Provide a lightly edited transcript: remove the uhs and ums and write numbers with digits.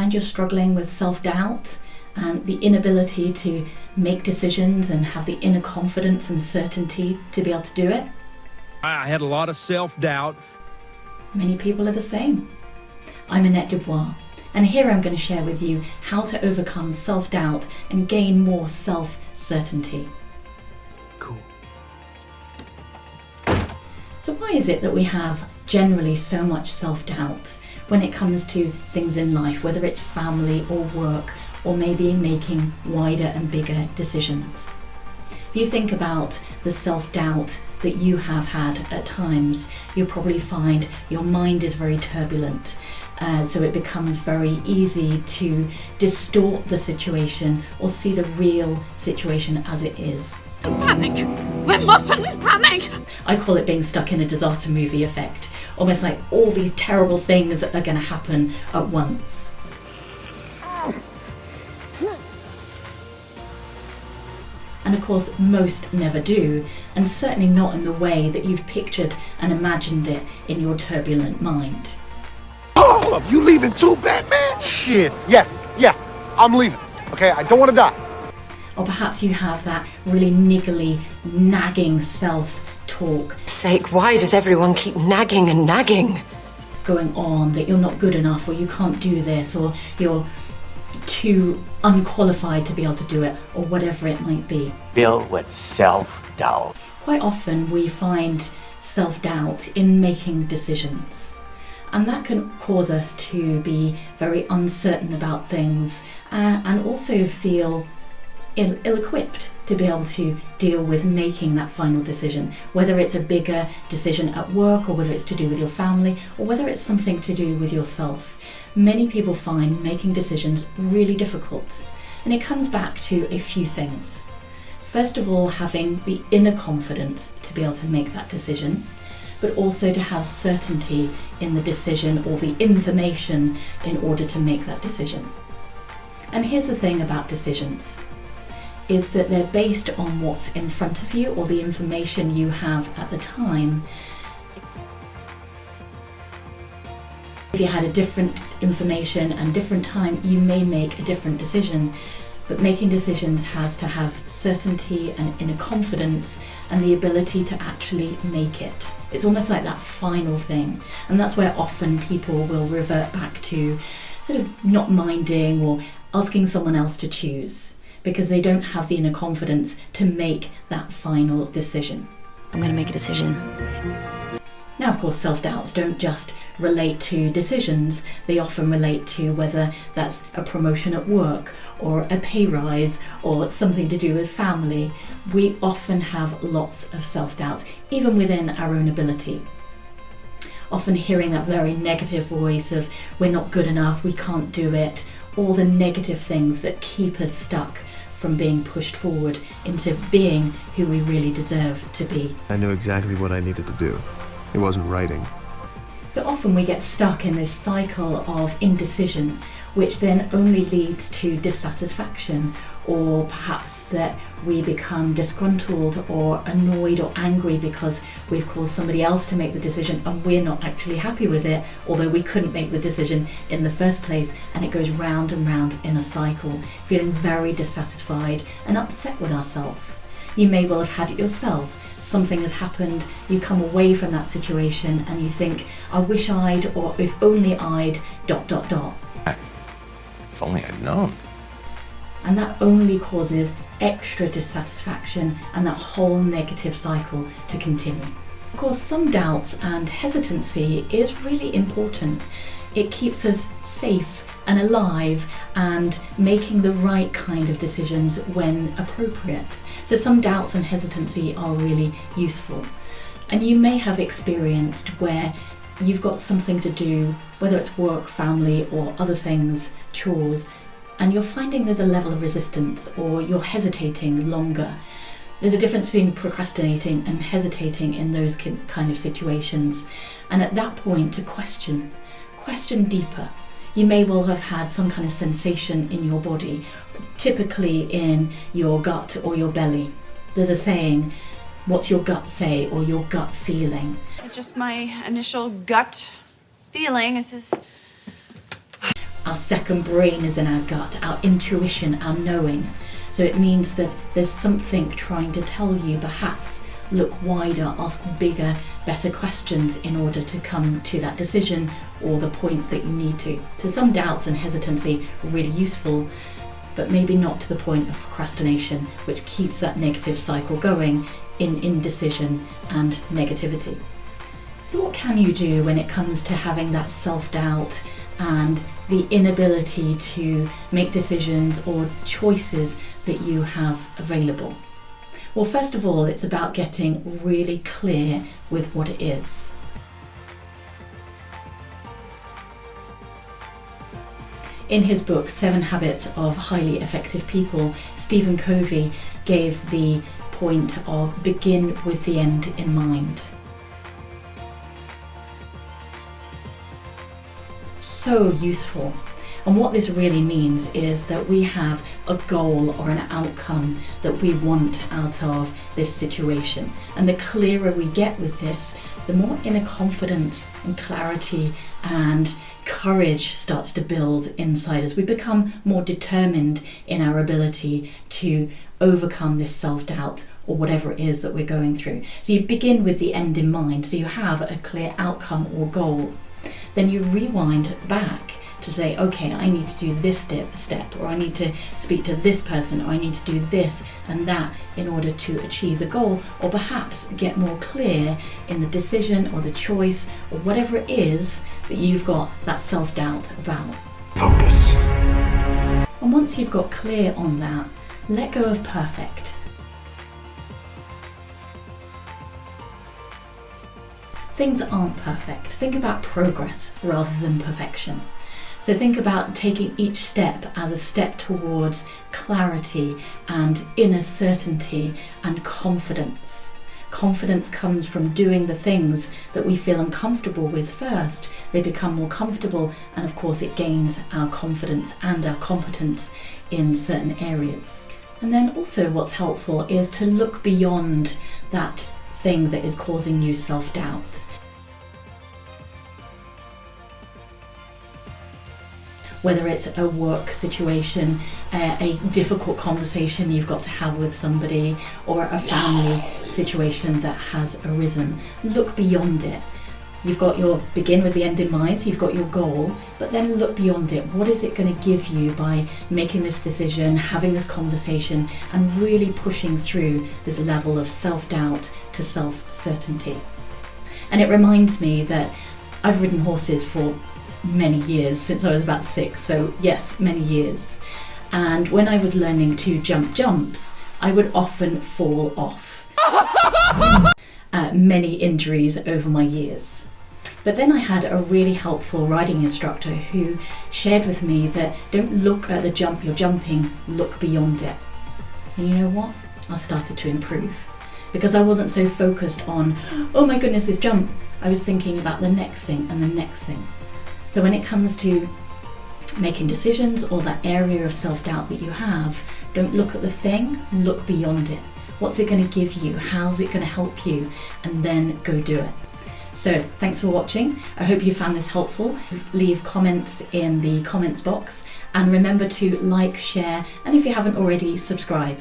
find you're struggling with self-doubt and the inability to make decisions and have the inner confidence and certainty to be able to do it? I had a lot of self-doubt. Many people are the same. I'm Annette Dubois, and here I'm going to share with you how to overcome self-doubt and gain more self-certainty. Cool. So why is it that we have generally so much self-doubt when it comes to things in life, whether it's family or work, or maybe making wider and bigger decisions? If you think about the self-doubt that you have had at times, you'll probably find your mind is very turbulent. So it becomes very easy to distort the situation or see the real situation as it is. Panic! We mustn't panic! I call it being stuck in a disaster movie effect. Almost like all these terrible things are going to happen at once. And of course, most never do, and certainly not in the way that you've pictured and imagined it in your turbulent mind. Hold up, you leaving too, Batman? Shit. Yes, yeah, I'm leaving. Okay, I don't want to die. Or perhaps you have that really niggly, nagging self-talk Sake, why does everyone keep nagging and nagging? going on, that you're not good enough, or you can't do this, or you're too unqualified to be able to do it, or whatever it might be. Filled with self-doubt. Quite often we find self-doubt in making decisions, and that can cause us to be very uncertain about things and also feel ill-equipped to be able to deal with making that final decision, whether it's a bigger decision at work, or whether it's to do with your family, or whether it's something to do with yourself. Many people find making decisions really difficult, and it comes back to a few things. First of all, having the inner confidence to be able to make that decision, but also to have certainty in the decision or the information in order to make that decision. And here's the thing about decisions, is that they're based on what's in front of you or the information you have at the time. If you had a different information and different time, you may make a different decision. But making decisions has to have certainty and inner confidence and the ability to actually make it. It's almost like that final thing. And that's where often people will revert back to sort of not minding or asking someone else to choose, because they don't have the inner confidence to make that final decision. I'm going to make a decision. Now, of course, self-doubts don't just relate to decisions. They often relate to whether that's a promotion at work or a pay rise or something to do with family. We often have lots of self-doubts, even within our own ability. Often hearing that very negative voice of we're not good enough, we can't do it, all the negative things that keep us stuck from being pushed forward into being who we really deserve to be. I knew exactly what I needed to do. It wasn't writing. So often we get stuck in this cycle of indecision, which then only leads to dissatisfaction, or perhaps that we become disgruntled or annoyed or angry because we've caused somebody else to make the decision and we're not actually happy with it, although we couldn't make the decision in the first place, and it goes round and round in a cycle, feeling very dissatisfied and upset with ourselves. You may well have had it yourself. Something has happened, you come away from that situation and you think, I wish I'd, or if only I'd, ... If only I'd known. And that only causes extra dissatisfaction and that whole negative cycle to continue. Of course, some doubts and hesitancy is really important. It keeps us safe and alive and making the right kind of decisions when appropriate. So some doubts and hesitancy are really useful. And you may have experienced where you've got something to do, whether it's work, family, or other things, chores, and you're finding there's a level of resistance or you're hesitating longer. There's a difference between procrastinating and hesitating in those kind of situations. And at that point, to question deeper. You may well have had some kind of sensation in your body, typically in your gut or your belly. There's a saying, what's your gut say, or your gut feeling? It's just my initial gut feeling. Our second brain is in our gut, our intuition, our knowing. So it means that there's something trying to tell you, perhaps look wider, ask bigger, better questions in order to come to that decision or the point that you need to. So some doubts and hesitancy are really useful, but maybe not to the point of procrastination, which keeps that negative cycle going in indecision and negativity. So what can you do when it comes to having that self-doubt and the inability to make decisions or choices that you have available? Well, first of all, it's about getting really clear with what it is. In his book, 7 Habits of Highly Effective People, Stephen Covey gave the point of begin with the end in mind. So useful. And what this really means is that we have a goal or an outcome that we want out of this situation. And the clearer we get with this, the more inner confidence and clarity and courage starts to build inside us. We become more determined in our ability to overcome this self-doubt or whatever it is that we're going through. So you begin with the end in mind, so you have a clear outcome or goal. Then you rewind back to say, okay, I need to do this step, or I need to speak to this person, or I need to do this and that in order to achieve the goal, or perhaps get more clear in the decision or the choice or whatever it is that you've got that self-doubt about. Focus. And once you've got clear on that, let go of perfect. Things aren't perfect. Think about progress rather than perfection. So think about taking each step as a step towards clarity and inner certainty and confidence. Confidence comes from doing the things that we feel uncomfortable with first. They become more comfortable, and of course it gains our confidence and our competence in certain areas. And then also what's helpful is to look beyond that thing that is causing you self-doubt. Whether it's a work situation, a difficult conversation you've got to have with somebody, or a family situation that has arisen, look beyond it. You've got your begin with the end in mind, so you've got your goal, but then look beyond it. What is it going to give you by making this decision, having this conversation, and really pushing through this level of self-doubt to self-certainty? And it reminds me that I've ridden horses for many years, since I was about 6, so yes, many years. And when I was learning to jump jumps, I would often fall off. Many injuries over my years. But then I had a really helpful riding instructor who shared with me that don't look at the jump you're jumping, look beyond it. And you know what? I started to improve. Because I wasn't so focused on, oh my goodness, this jump. I was thinking about the next thing and the next thing. So when it comes to making decisions or that area of self-doubt that you have, don't look at the thing, look beyond it. What's it going to give you? How's it going to help you? And then go do it. So thanks for watching. I hope you found this helpful. Leave comments in the comments box, and remember to like, share, and if you haven't already, subscribe.